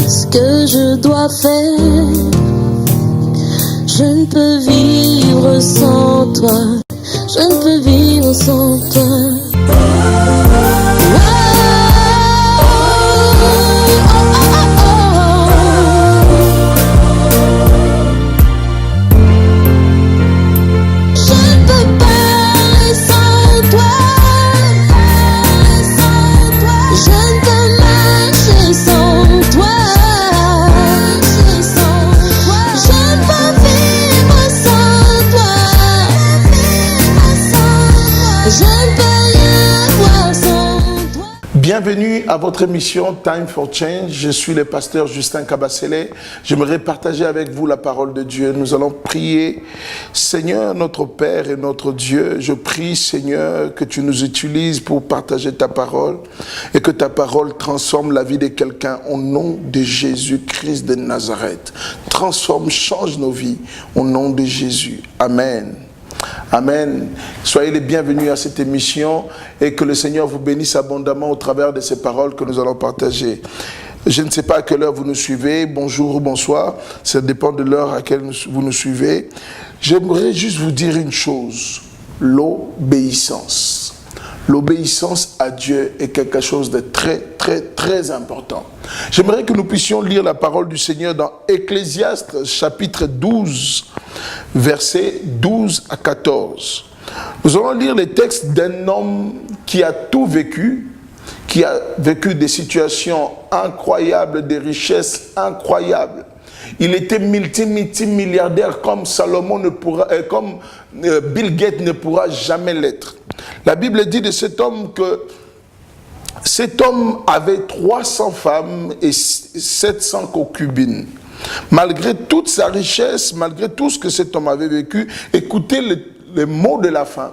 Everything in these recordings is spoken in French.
ce que je dois faire. Je ne peux vivre sans toi. Je ne peux vivre sans toi. Bienvenue à votre émission Time for Change. Je suis le pasteur Justin Kabasele. J'aimerais partager avec vous la parole de Dieu. Nous allons prier. Seigneur, notre Père et notre Dieu, je prie, Seigneur, que tu nous utilises pour partager ta parole et que ta parole transforme la vie de quelqu'un au nom de Jésus-Christ de Nazareth. Transforme, change nos vies au nom de Jésus. Amen. Amen. Soyez les bienvenus à cette émission et que le Seigneur vous bénisse abondamment au travers de ces paroles que nous allons partager. Je ne sais pas à quelle heure vous nous suivez, bonjour ou bonsoir, ça dépend de l'heure à laquelle vous nous suivez. J'aimerais juste vous dire une chose, l'obéissance. L'obéissance à Dieu est quelque chose de très important. J'aimerais que nous puissions lire la parole du Seigneur dans Ecclésiaste chapitre 12, versets 12 à 14. Nous allons lire les textes d'un homme qui a tout vécu, qui a vécu des situations incroyables, des richesses incroyables. Il était multimilliardaire comme Salomon ne pourra, comme Bill Gates ne pourra jamais l'être. La Bible dit de cet homme que cet homme avait 300 femmes et 700 concubines. Malgré toute sa richesse, malgré tout ce que cet homme avait vécu, écoutez les mots de la fin.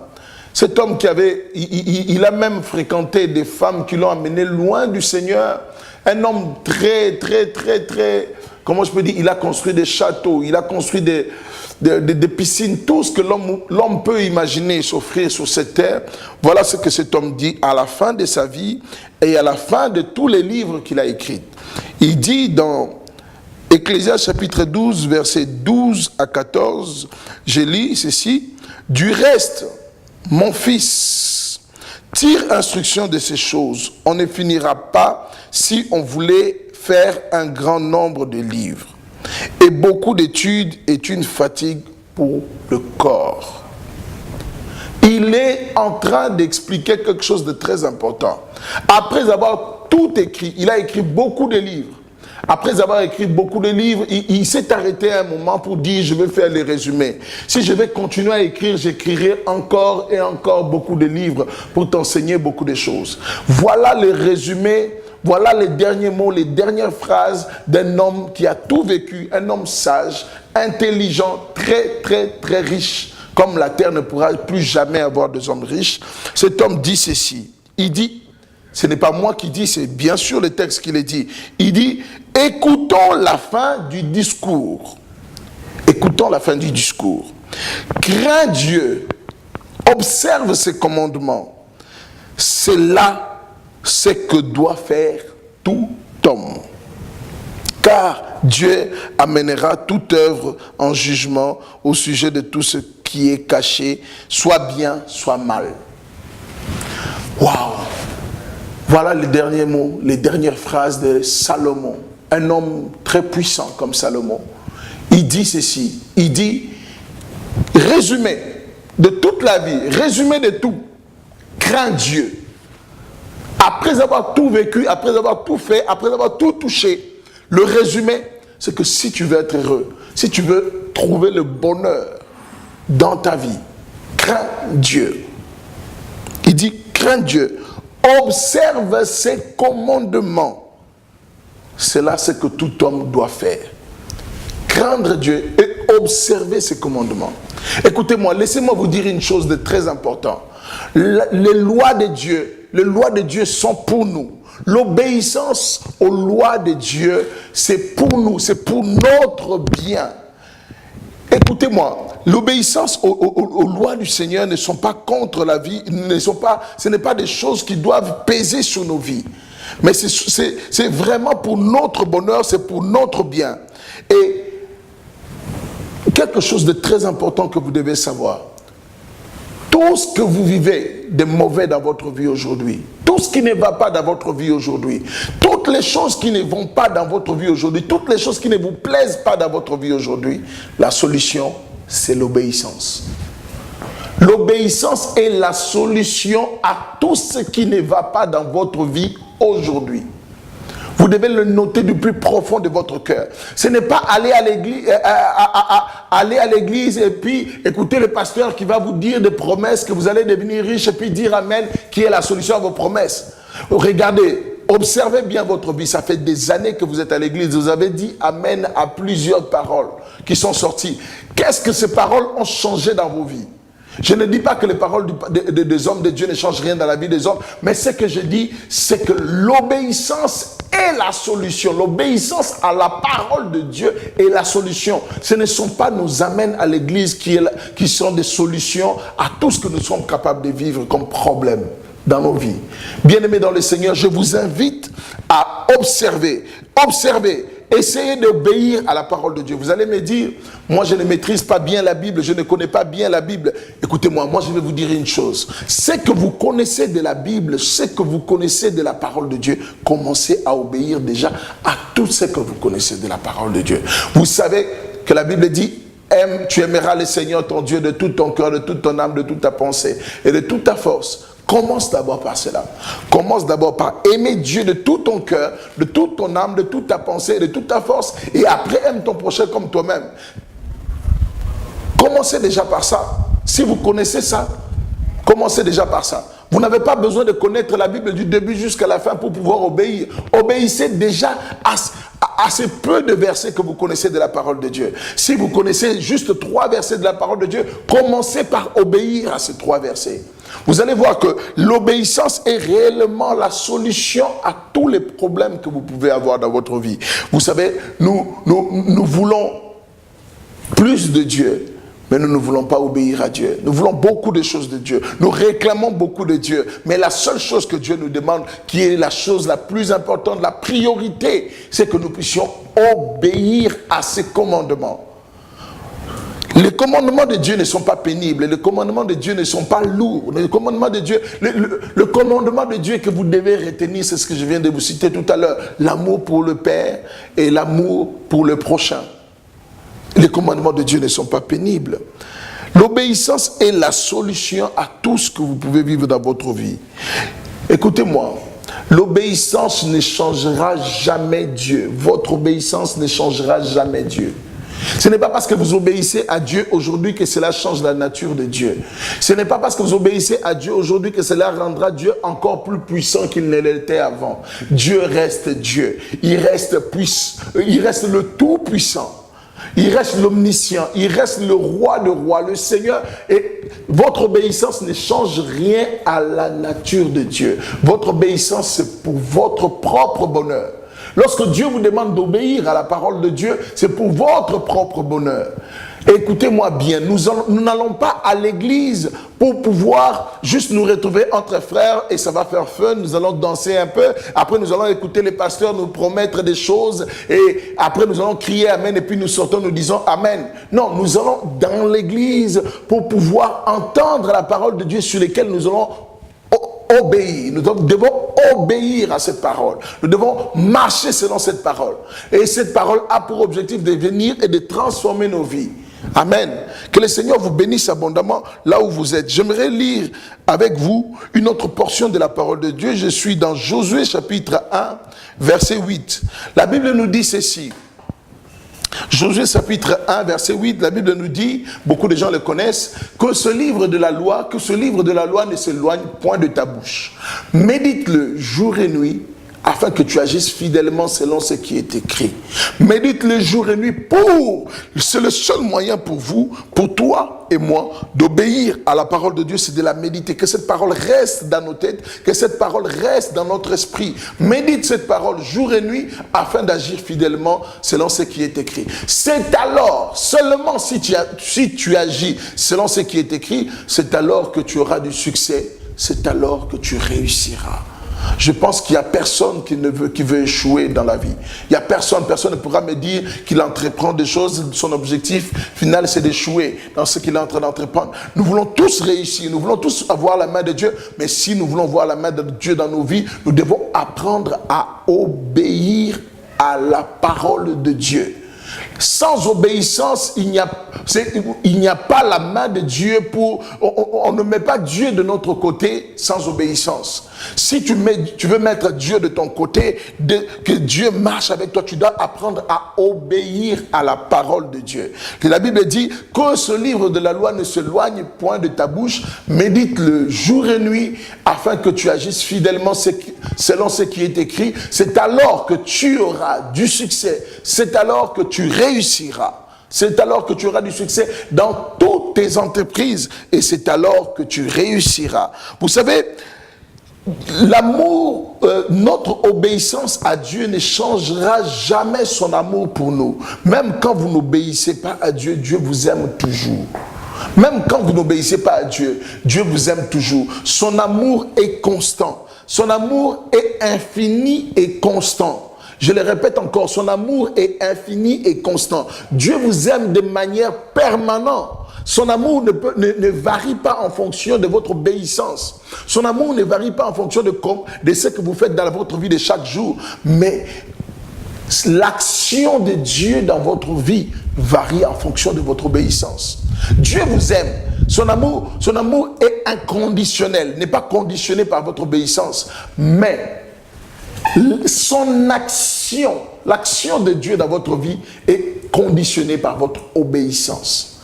Cet homme qui avait, il a même fréquenté des femmes qui l'ont amené loin du Seigneur. Un homme très, comment je peux dire, il a construit des châteaux, il a construit des piscines, tout ce que l'homme peut imaginer s'offrir sur cette terre. Voilà ce que cet homme dit à la fin de sa vie et à la fin de tous les livres qu'il a écrits. Il dit dans Ecclésiaste chapitre 12, versets 12 à 14, je lis ceci. « Du reste, mon fils, tire instruction de ces choses. On ne finira pas si on voulait faire un grand nombre de livres. Et beaucoup d'études est une fatigue pour le corps. » Il est en train d'expliquer quelque chose de très important. Après avoir tout écrit, il a écrit beaucoup de livres. Après avoir écrit beaucoup de livres, il s'est arrêté un moment pour dire, je vais faire les résumés. Si je vais continuer à écrire, j'écrirai encore et encore beaucoup de livres pour t'enseigner beaucoup de choses. Voilà les résumés. Voilà les derniers mots, les dernières phrases d'un homme qui a tout vécu, un homme sage, intelligent, très riche, comme la terre ne pourra plus jamais avoir des hommes riches. Cet homme dit ceci, il dit, ce n'est pas moi qui dis, c'est bien sûr le texte qui le dit, il dit, écoutons la fin du discours. Écoutons la fin du discours. Crains Dieu, observe ses commandements, c'est là ce que doit faire tout homme. Car Dieu amènera toute œuvre en jugement au sujet de tout ce qui est caché, soit bien, soit mal. Waouh! Voilà les derniers mots, les dernières phrases de Salomon, un homme très puissant comme Salomon. Il dit ceci, il dit, résumé de toute la vie, résumé de tout, crains Dieu. Après avoir tout vécu, après avoir tout fait, après avoir tout touché, le résumé, c'est que si tu veux être heureux, si tu veux trouver le bonheur dans ta vie, crains Dieu. Il dit, crains Dieu, observe ses commandements. C'est là ce que tout homme doit faire. Craindre Dieu et observer ses commandements. Écoutez-moi, laissez-moi vous dire une chose de très importante. Les lois de Dieu sont pour nous. L'obéissance aux lois de Dieu, c'est pour nous, c'est pour notre bien. Écoutez-moi, l'obéissance aux lois du Seigneur ne sont pas contre la vie, ce n'est pas des choses qui doivent peser sur nos vies. Mais c'est vraiment pour notre bonheur, c'est pour notre bien. Et quelque chose de très important que vous devez savoir. Tout ce que vous vivez de mauvais dans votre vie aujourd'hui, tout ce qui ne va pas dans votre vie aujourd'hui, toutes les choses qui ne vont pas dans votre vie aujourd'hui, toutes les choses qui ne vous plaisent pas dans votre vie aujourd'hui, la solution, c'est l'obéissance. L'obéissance est la solution à tout ce qui ne va pas dans votre vie aujourd'hui. Vous devez le noter du plus profond de votre cœur. Ce n'est pas aller à l'église et puis écouter le pasteur qui va vous dire des promesses que vous allez devenir riche et puis dire amen, qui est la solution à vos promesses. Regardez, observez bien votre vie. Ça fait des années que vous êtes à l'église. Vous avez dit amen à plusieurs paroles qui sont sorties. Qu'est-ce que ces paroles ont changé dans vos vies? Je ne dis pas que les paroles des hommes de Dieu ne changent rien dans la vie des hommes, mais ce que je dis, c'est que l'obéissance est la solution. L'obéissance à la parole de Dieu est la solution. Ce ne sont pas nos amens à l'église qui sont des solutions à tout ce que nous sommes capables de vivre comme problème dans nos vies. Bien-aimés dans le Seigneur, je vous invite à observer. Essayez d'obéir à la parole de Dieu. Vous allez me dire, moi je ne maîtrise pas bien la Bible, je ne connais pas bien la Bible. Écoutez-moi, moi je vais vous dire une chose. Ce que vous connaissez de la Bible, ce que vous connaissez de la parole de Dieu, commencez à obéir déjà à tout ce que vous connaissez de la parole de Dieu. Vous savez que la Bible dit, tu aimeras le Seigneur ton Dieu de tout ton cœur, de toute ton âme, de toute ta pensée et de toute ta force. Commence d'abord par cela. Commence d'abord par aimer Dieu de tout ton cœur, de toute ton âme, de toute ta pensée, de toute ta force. Et après, aime ton prochain comme toi-même. Commencez déjà par ça. Si vous connaissez ça, commencez déjà par ça. Vous n'avez pas besoin de connaître la Bible du début jusqu'à la fin pour pouvoir obéir. Obéissez déjà à ces peu de versets que vous connaissez de la parole de Dieu. Si vous connaissez juste 3 versets de la parole de Dieu, commencez par obéir à ces 3 versets. Vous allez voir que l'obéissance est réellement la solution à tous les problèmes que vous pouvez avoir dans votre vie. Vous savez, nous voulons plus de Dieu, mais nous ne voulons pas obéir à Dieu. Nous voulons beaucoup de choses de Dieu. Nous réclamons beaucoup de Dieu. Mais la seule chose que Dieu nous demande, qui est la chose la plus importante, la priorité, c'est que nous puissions obéir à ses commandements. Les commandements de Dieu ne sont pas pénibles, les commandements de Dieu ne sont pas lourds. Le commandement de Dieu que vous devez retenir, c'est ce que je viens de vous citer tout à l'heure. L'amour pour le Père et l'amour pour le prochain. Les commandements de Dieu ne sont pas pénibles. L'obéissance est la solution à tout ce que vous pouvez vivre dans votre vie. Écoutez-moi, l'obéissance ne changera jamais Dieu. Votre obéissance ne changera jamais Dieu. Ce n'est pas parce que vous obéissez à Dieu aujourd'hui que cela change la nature de Dieu. Ce n'est pas parce que vous obéissez à Dieu aujourd'hui que cela rendra Dieu encore plus puissant qu'il ne l'était avant. Dieu reste Dieu. Il reste le tout-puissant. Il reste l'omniscient. Il reste le roi de rois, le Seigneur. Et votre obéissance ne change rien à la nature de Dieu. Votre obéissance, c'est pour votre propre bonheur. Lorsque Dieu vous demande d'obéir à la parole de Dieu, c'est pour votre propre bonheur. Écoutez-moi bien, nous n'allons pas à l'église pour pouvoir juste nous retrouver entre frères et ça va faire fun, nous allons danser un peu, après nous allons écouter les pasteurs nous promettre des choses et après nous allons crier amen et puis nous sortons, nous disons amen. Non, nous allons dans l'église pour pouvoir entendre la parole de Dieu sur laquelle nous allons obéir. Nous devons obéir à cette parole. Nous devons marcher selon cette parole. Et cette parole a pour objectif de venir et de transformer nos vies. Amen. Que le Seigneur vous bénisse abondamment là où vous êtes. J'aimerais lire avec vous une autre portion de la parole de Dieu. Je suis dans Josué chapitre 1, verset 8. La Bible nous dit ceci. Josué chapitre 1, verset 8, la Bible nous dit, beaucoup de gens le connaissent, que ce livre de la loi ne s'éloigne point de ta bouche. Médite-le jour et nuit, afin que tu agisses fidèlement selon ce qui est écrit. Médite-le jour et nuit c'est le seul moyen pour vous, pour toi et moi, d'obéir à la parole de Dieu, c'est de la méditer. Que cette parole reste dans nos têtes, que cette parole reste dans notre esprit. Médite cette parole jour et nuit, afin d'agir fidèlement selon ce qui est écrit. C'est alors, seulement si tu agis selon ce qui est écrit, c'est alors que tu auras du succès, c'est alors que tu réussiras. Je pense qu'il n'y a personne qui veut échouer dans la vie. Il n'y a personne ne pourra me dire qu'il entreprend des choses, son objectif final c'est d'échouer dans ce qu'il est en train d'entreprendre. Nous voulons tous réussir, nous voulons tous avoir la main de Dieu, mais si nous voulons voir la main de Dieu dans nos vies, nous devons apprendre à obéir à la parole de Dieu. Sans obéissance, il n'y a pas la main de Dieu on ne met pas Dieu de notre côté sans obéissance. Si tu veux mettre Dieu de ton côté, que Dieu marche avec toi, tu dois apprendre à obéir à la parole de Dieu. Que la Bible dit que ce livre de la loi ne s'éloigne point de ta bouche, médite-le jour et nuit afin que tu agisses fidèlement selon ce qui est écrit. C'est alors que tu auras du succès. C'est alors que tu réussiras. C'est alors que tu auras du succès dans toutes tes entreprises et c'est alors que tu réussiras. Vous savez, l'amour, notre obéissance à Dieu ne changera jamais son amour pour nous. Même quand vous n'obéissez pas à Dieu, Dieu vous aime toujours. Même quand vous n'obéissez pas à Dieu, Dieu vous aime toujours. Son amour est constant. Son amour est infini et constant. Je le répète encore, son amour est infini et constant. Dieu vous aime de manière permanente. Son amour ne varie pas en fonction de votre obéissance. Son amour ne varie pas en fonction de ce que vous faites dans votre vie de chaque jour. Mais l'action de Dieu dans votre vie varie en fonction de votre obéissance. Dieu vous aime. Son amour est inconditionnel, n'est pas conditionné par votre obéissance. Mais son action, l'action de Dieu dans votre vie est conditionnée par votre obéissance.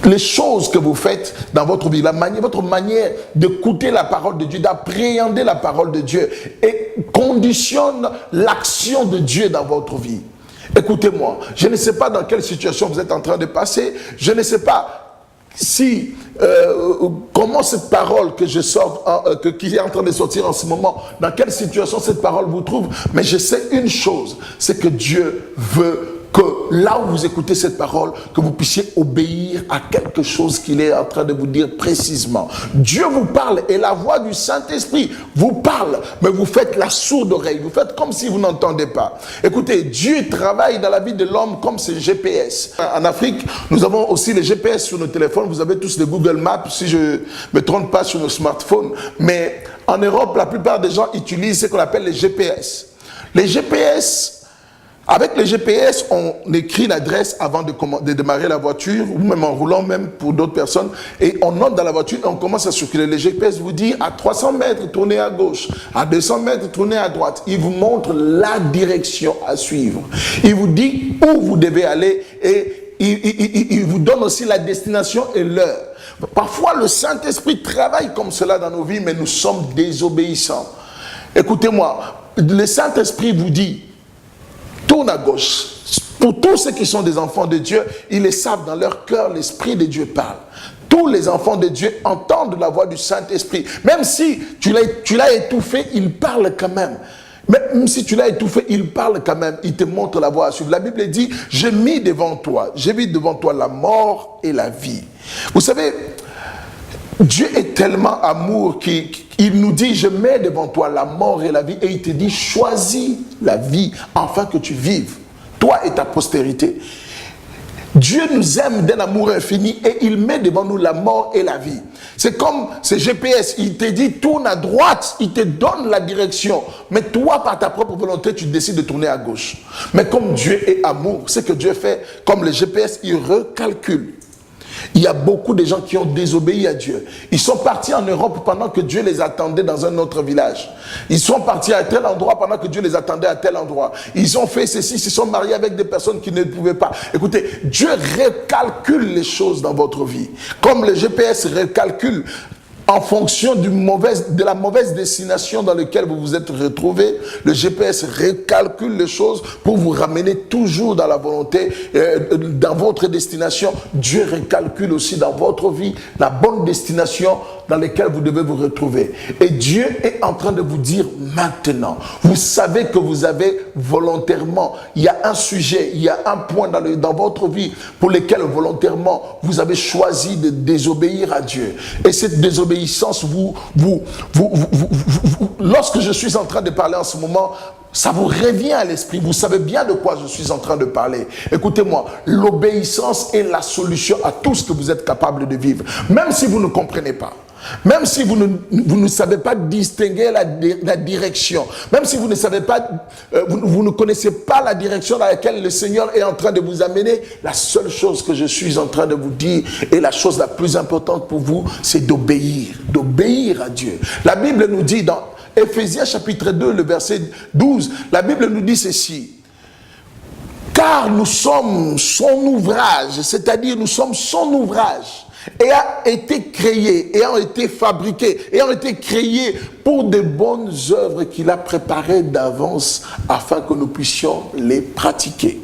Les choses que vous faites dans votre vie, votre manière d'écouter la parole de Dieu, d'appréhender la parole de Dieu, et conditionne l'action de Dieu dans votre vie. Écoutez-moi, je ne sais pas dans quelle situation vous êtes en train de passer, je ne sais pas comment cette parole que je sors, qui est en train de sortir en ce moment, dans quelle situation cette parole vous trouve, mais je sais une chose, c'est que Dieu veut que là où vous écoutez cette parole, que vous puissiez obéir à quelque chose qu'il est en train de vous dire précisément. Dieu vous parle et la voix du Saint-Esprit vous parle, mais vous faites la sourde oreille, vous faites comme si vous n'entendez pas. Écoutez, Dieu travaille dans la vie de l'homme comme ses GPS. En Afrique, nous avons aussi les GPS sur nos téléphones, vous avez tous les Google Maps, si je ne me trompe pas, sur nos smartphones, mais en Europe, la plupart des gens utilisent ce qu'on appelle les GPS. Les GPS, avec les GPS, on écrit l'adresse avant de démarrer la voiture, ou même en roulant, même pour d'autres personnes, et on note dans la voiture et on commence à circuler. Les GPS vous dit à 300 mètres, tournez à gauche, à 200 mètres, tournez à droite. Il vous montre la direction à suivre. Il vous dit où vous devez aller et il vous donne aussi la destination et l'heure. Parfois, le Saint-Esprit travaille comme cela dans nos vies, mais nous sommes désobéissants. Écoutez-moi, le Saint-Esprit vous dit tourne à gauche. Pour tous ceux qui sont des enfants de Dieu, ils le savent dans leur cœur, l'Esprit de Dieu parle. Tous les enfants de Dieu entendent la voix du Saint-Esprit. Même si tu l'as étouffé, il parle quand même. Même si tu l'as étouffé, il parle quand même. Il te montre la voie à suivre. La Bible dit, j'ai mis devant toi la mort et la vie. Vous savez, Dieu est tellement amour qu'il nous dit, je mets devant toi la mort et la vie. Et il te dit, choisis la vie afin que tu vives, toi et ta postérité. Dieu nous aime d'un amour infini et il met devant nous la mort et la vie. C'est comme ce GPS, il te dit tourne à droite, il te donne la direction. Mais toi, par ta propre volonté, tu décides de tourner à gauche. Mais comme Dieu est amour, ce que Dieu fait, comme le GPS, il recalcule. Il y a beaucoup de gens qui ont désobéi à Dieu. Ils sont partis en Europe pendant que Dieu les attendait dans un autre village. Ils sont partis à tel endroit pendant que Dieu les attendait à tel endroit. Ils ont fait ceci, ils se sont mariés avec des personnes qui ne pouvaient pas. Écoutez, Dieu recalcule les choses dans votre vie. Comme le GPS recalcule en fonction de la mauvaise destination dans laquelle vous vous êtes retrouvé, le GPS recalcule les choses pour vous ramener toujours dans la volonté, dans votre destination. Dieu recalcule aussi dans votre vie la bonne destination dans lesquelles vous devez vous retrouver. Et Dieu est en train de vous dire maintenant, vous savez que vous avez volontairement, il y a un sujet, il y a un point dans votre vie pour lequel volontairement vous avez choisi de désobéir à Dieu. Et cette désobéissance, lorsque je suis en train de parler en ce moment, ça vous revient à l'esprit. Vous savez bien de quoi je suis en train de parler. Écoutez-moi, l'obéissance est la solution à tout ce que vous êtes capable de vivre. Même si vous ne comprenez pas. Même si vous ne savez pas distinguer la direction. Même si vous ne savez pas, vous ne connaissez pas la direction dans laquelle le Seigneur est en train de vous amener. La seule chose que je suis en train de vous dire et la chose la plus importante pour vous, c'est d'obéir à Dieu. La Bible nous dit dans Éphésiens chapitre 2, le verset 12, la Bible nous dit ceci. Car nous sommes son ouvrage, c'est-à-dire nous sommes son ouvrage, ayant été créé, ayant été fabriqué, ayant été créé pour de bonnes œuvres qu'il a préparées d'avance afin que nous puissions les pratiquer.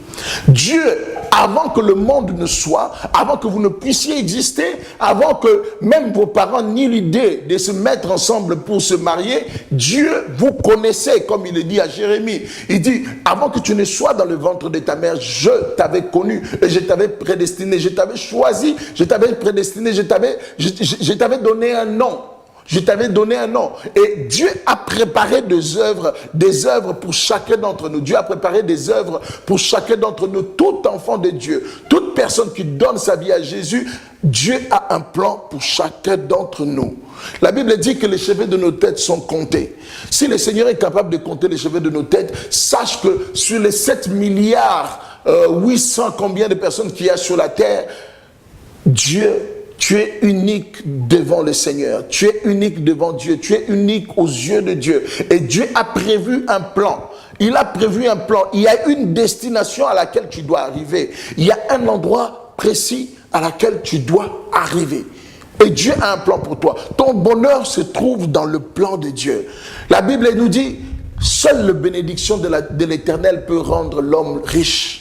Dieu, avant que le monde ne soit, avant que vous ne puissiez exister, avant que même vos parents n'aient l'idée de se mettre ensemble pour se marier, Dieu vous connaissait, comme il le dit à Jérémie. Il dit, avant que tu ne sois dans le ventre de ta mère, je t'avais connu et je t'avais prédestiné, je t'avais choisi, je t'avais prédestiné, je t'avais donné un nom. Je t'avais donné un nom. Et Dieu a préparé des œuvres pour chacun d'entre nous. Dieu a préparé des œuvres pour chacun d'entre nous. Tout enfant de Dieu, toute personne qui donne sa vie à Jésus, Dieu a un plan pour chacun d'entre nous. La Bible dit que les cheveux de nos têtes sont comptés. Si le Seigneur est capable de compter les cheveux de nos têtes, sache que sur les 7 milliards 800 combien de personnes qu'il y a sur la terre, tu es unique devant le Seigneur. Tu es unique devant Dieu. Tu es unique aux yeux de Dieu. Et Dieu a prévu un plan. Il a prévu un plan. Il y a une destination à laquelle tu dois arriver. Il y a un endroit précis à laquelle tu dois arriver. Et Dieu a un plan pour toi. Ton bonheur se trouve dans le plan de Dieu. La Bible nous dit, seule la bénédiction de l'Éternel peut rendre l'homme riche.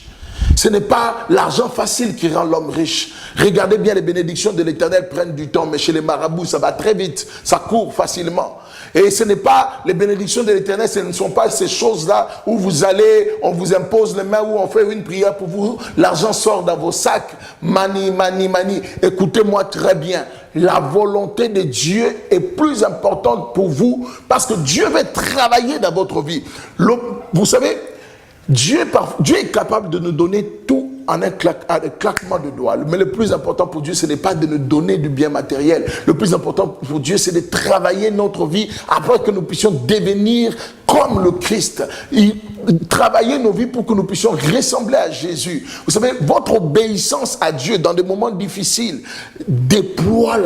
Ce n'est pas l'argent facile qui rend l'homme riche. Regardez bien, les bénédictions de l'Éternel prennent du temps, mais chez les marabouts, ça va très vite, ça court facilement. Et ce n'est pas les bénédictions de l'Éternel, ce ne sont pas ces choses-là où vous allez, on vous impose les mains, où on fait une prière pour vous, l'argent sort dans vos sacs, mani. Écoutez-moi très bien, la volonté de Dieu est plus importante pour vous parce que Dieu veut travailler dans votre vie. Vous savez, Dieu est capable de nous donner tout en un claquement de doigts. Mais le plus important pour Dieu, ce n'est pas de nous donner du bien matériel. Le plus important pour Dieu, c'est de travailler notre vie afin que nous puissions devenir comme le Christ. Travailler nos vies pour que nous puissions ressembler à Jésus. Vous savez, votre obéissance à Dieu dans des moments difficiles déploie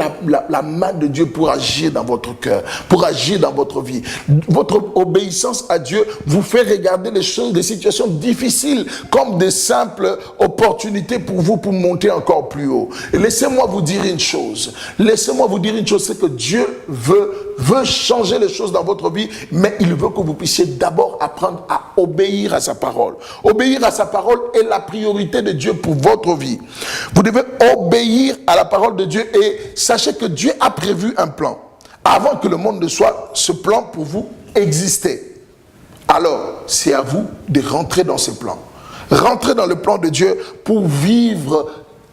la main de Dieu pour agir dans votre cœur, pour agir dans votre vie. Votre obéissance à Dieu vous fait regarder les choses, des situations difficiles comme des simples opportunités pour vous pour monter encore plus haut. Et laissez-moi vous dire une chose. C'est que Dieu veut changer les choses dans votre vie, mais il veut que vous puissiez d'abord apprendre à obéir à sa parole. Obéir à sa parole est la priorité de Dieu pour votre vie. Vous devez obéir à la parole de Dieu et sachez que Dieu a prévu un plan. Avant que le monde ne soit, ce plan pour vous existait. Alors, c'est à vous de rentrer dans ce plan. Rentrer dans le plan de Dieu pour vivre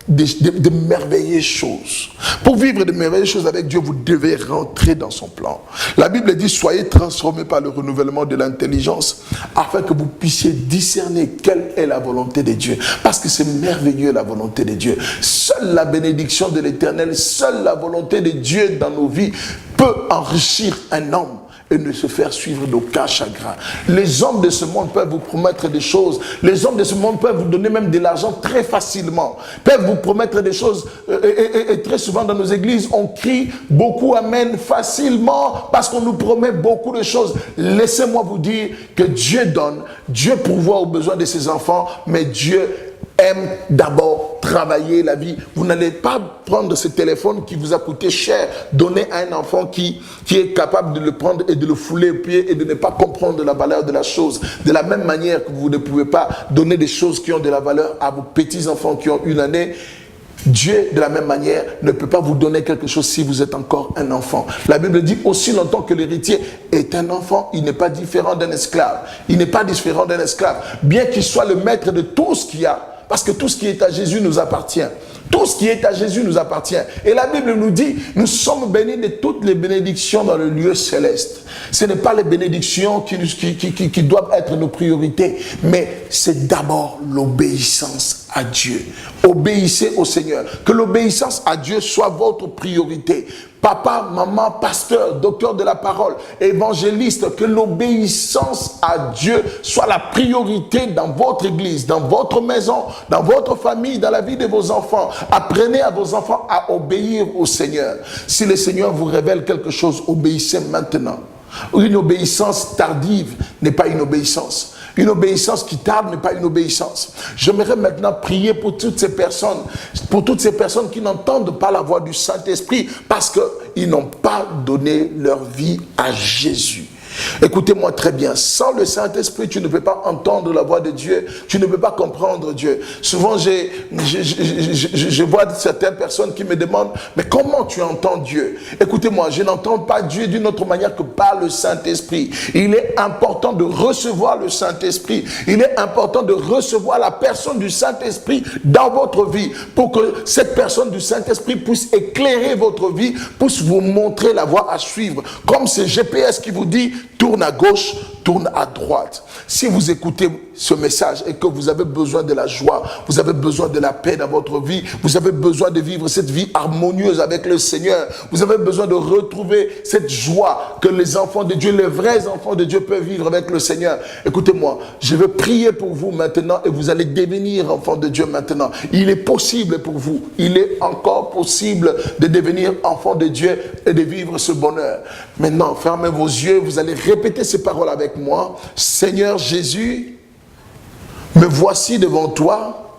de merveilleuses choses. Pour vivre de merveilleuses choses avec Dieu, vous devez rentrer dans son plan. La Bible dit, soyez transformés par le renouvellement de l'intelligence afin que vous puissiez discerner quelle est la volonté de Dieu. Parce que c'est merveilleux la volonté de Dieu. Seule la bénédiction de l'Éternel, seule la volonté de Dieu dans nos vies peut enrichir un homme et ne se faire suivre d'aucun chagrin. Les hommes de ce monde peuvent vous promettre des choses. Les hommes de ce monde peuvent vous donner même de l'argent très facilement. Peuvent vous promettre des choses. Et très souvent dans nos églises, on crie beaucoup amen facilement parce qu'on nous promet beaucoup de choses. Laissez-moi vous dire que Dieu donne, Dieu pourvoit aux besoins de ses enfants, mais Dieu aime d'abord travailler la vie. Vous n'allez pas prendre ce téléphone qui vous a coûté cher, donner à un enfant qui est capable de le prendre et de le fouler au pied et de ne pas comprendre la valeur de la chose. De la même manière que vous ne pouvez pas donner des choses qui ont de la valeur à vos petits-enfants qui ont une année. Dieu, de la même manière, ne peut pas vous donner quelque chose si vous êtes encore un enfant. La Bible dit aussi longtemps que l'héritier est un enfant, il n'est pas différent d'un esclave. Il n'est pas différent d'un esclave, bien qu'il soit le maître de tout ce qu'il y a. Parce que tout ce qui est à Jésus nous appartient. Tout ce qui est à Jésus nous appartient. Et la Bible nous dit, nous sommes bénis de toutes les bénédictions dans le lieu céleste. Ce n'est pas les bénédictions qui doivent être nos priorités, mais c'est d'abord l'obéissance à Dieu. Obéissez au Seigneur. Que l'obéissance à Dieu soit votre priorité. Papa, maman, pasteur, docteur de la parole, évangéliste, que l'obéissance à Dieu soit la priorité dans votre église, dans votre maison, dans votre famille, dans la vie de vos enfants. Apprenez à vos enfants à obéir au Seigneur. Si le Seigneur vous révèle quelque chose, obéissez maintenant. Une obéissance tardive n'est pas une obéissance. Une obéissance qui tarde n'est pas une obéissance. J'aimerais maintenant prier pour toutes ces personnes qui n'entendent pas la voix du Saint-Esprit parce qu'ils n'ont pas donné leur vie à Jésus. Écoutez-moi très bien, sans le Saint-Esprit, tu ne peux pas entendre la voix de Dieu, tu ne peux pas comprendre Dieu. Souvent, je vois certaines personnes qui me demandent, mais comment tu entends Dieu? Écoutez-moi, je n'entends pas Dieu d'une autre manière que par le Saint-Esprit. Il est important de recevoir le Saint-Esprit. Il est important de recevoir la personne du Saint-Esprit dans votre vie pour que cette personne du Saint-Esprit puisse éclairer votre vie, puisse vous montrer la voie à suivre. Comme ce GPS qui vous dit, tourne à gauche, tourne à droite. Si vous écoutez ce message et que vous avez besoin de la joie, vous avez besoin de la paix dans votre vie, vous avez besoin de vivre cette vie harmonieuse avec le Seigneur, vous avez besoin de retrouver cette joie que les enfants de Dieu, les vrais enfants de Dieu peuvent vivre avec le Seigneur. Écoutez-moi, je vais prier pour vous maintenant et vous allez devenir enfants de Dieu maintenant. Il est possible pour vous, il est encore possible de devenir enfant de Dieu et de vivre ce bonheur. Maintenant, fermez vos yeux, vous allez répéter ces paroles avec moi. Seigneur Jésus, me voici devant toi,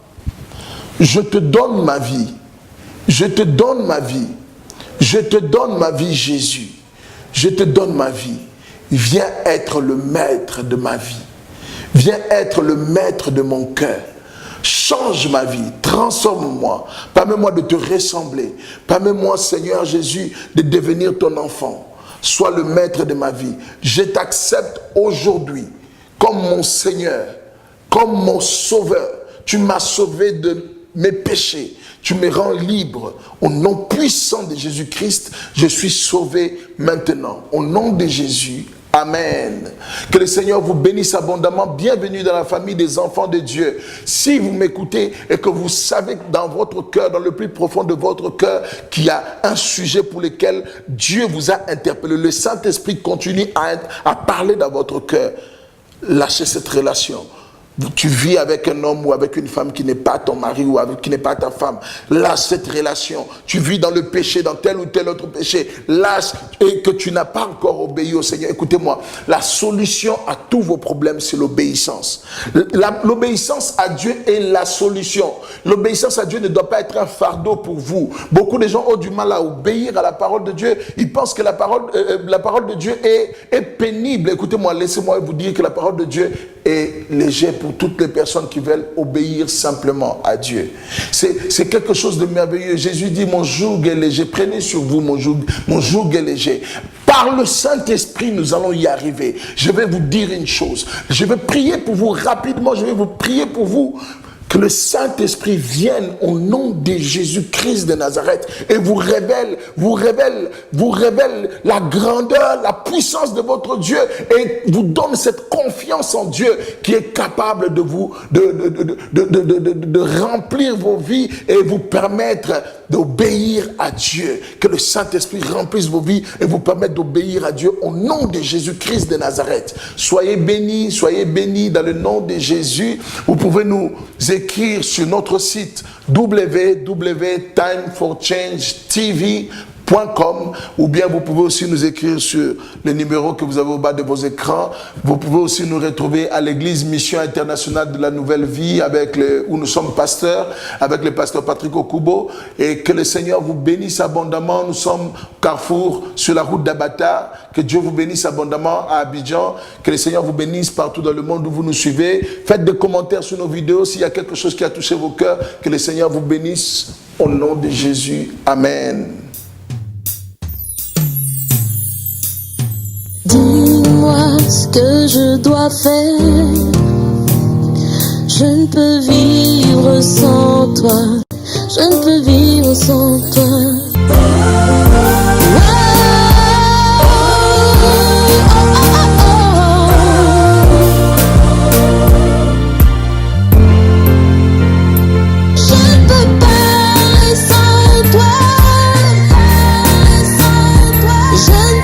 je te donne ma vie, je te donne ma vie, je te donne ma vie Jésus, je te donne ma vie, viens être le maître de ma vie, viens être le maître de mon cœur, change ma vie, transforme-moi, permets-moi de te ressembler, permets-moi Seigneur Jésus de devenir ton enfant, sois le maître de ma vie, je t'accepte aujourd'hui comme mon Seigneur, comme mon sauveur. Tu m'as sauvé de mes péchés. Tu me rends libre. Au nom puissant de Jésus-Christ, je suis sauvé maintenant. Au nom de Jésus, amen. Que le Seigneur vous bénisse abondamment. Bienvenue dans la famille des enfants de Dieu. Si vous m'écoutez et que vous savez que dans votre cœur, dans le plus profond de votre cœur, qu'il y a un sujet pour lequel Dieu vous a interpellé, le Saint-Esprit continue à parler dans votre cœur. Lâchez cette relation. Tu vis avec un homme ou avec une femme qui n'est pas ton mari ou qui n'est pas ta femme. Lâche cette relation. Tu vis dans le péché, dans tel ou tel autre péché. Lâche et que tu n'as pas encore obéi au Seigneur. Écoutez-moi, la solution à tous vos problèmes, c'est l'obéissance. L'obéissance à Dieu est la solution. L'obéissance à Dieu ne doit pas être un fardeau pour vous. Beaucoup de gens ont du mal à obéir à la parole de Dieu. Ils pensent que la parole de Dieu est pénible. Écoutez-moi, laissez-moi vous dire que la parole de Dieu est légère pour toutes les personnes qui veulent obéir simplement à Dieu. C'est quelque chose de merveilleux. Jésus dit, mon joug est léger. Prenez sur vous mon joug est léger. Par le Saint-Esprit, nous allons y arriver. Je vais vous dire une chose. Je vais prier pour vous rapidement. Je vais vous prier pour vous. Que le Saint-Esprit vienne au nom de Jésus-Christ de Nazareth et vous révèle la grandeur, la puissance de votre Dieu et vous donne cette confiance en Dieu qui est capable de vous, de remplir vos vies et vous permettre d'obéir à Dieu. Que le Saint-Esprit remplisse vos vies et vous permette d'obéir à Dieu au nom de Jésus-Christ de Nazareth. Soyez bénis dans le nom de Jésus. Vous pouvez nous écrire sur notre site www.timeforchangetv.com ou bien vous pouvez aussi nous écrire sur les numéros que vous avez au bas de vos écrans. Vous pouvez aussi nous retrouver à l'église Mission Internationale de la Nouvelle Vie où nous sommes pasteurs, avec le pasteur Patrick Okubo, et que le Seigneur vous bénisse abondamment. Nous sommes Carrefour sur la route d'Abata. Que Dieu vous bénisse abondamment à Abidjan, que le Seigneur vous bénisse partout dans le monde où vous nous suivez. Faites des commentaires sur nos vidéos s'il y a quelque chose qui a touché vos cœurs. Que le Seigneur vous bénisse au nom de Jésus. Amen. Dis-moi ce que je dois faire. Je ne peux vivre sans toi. Je ne peux vivre sans toi. Je ne peux pas sans toi. Je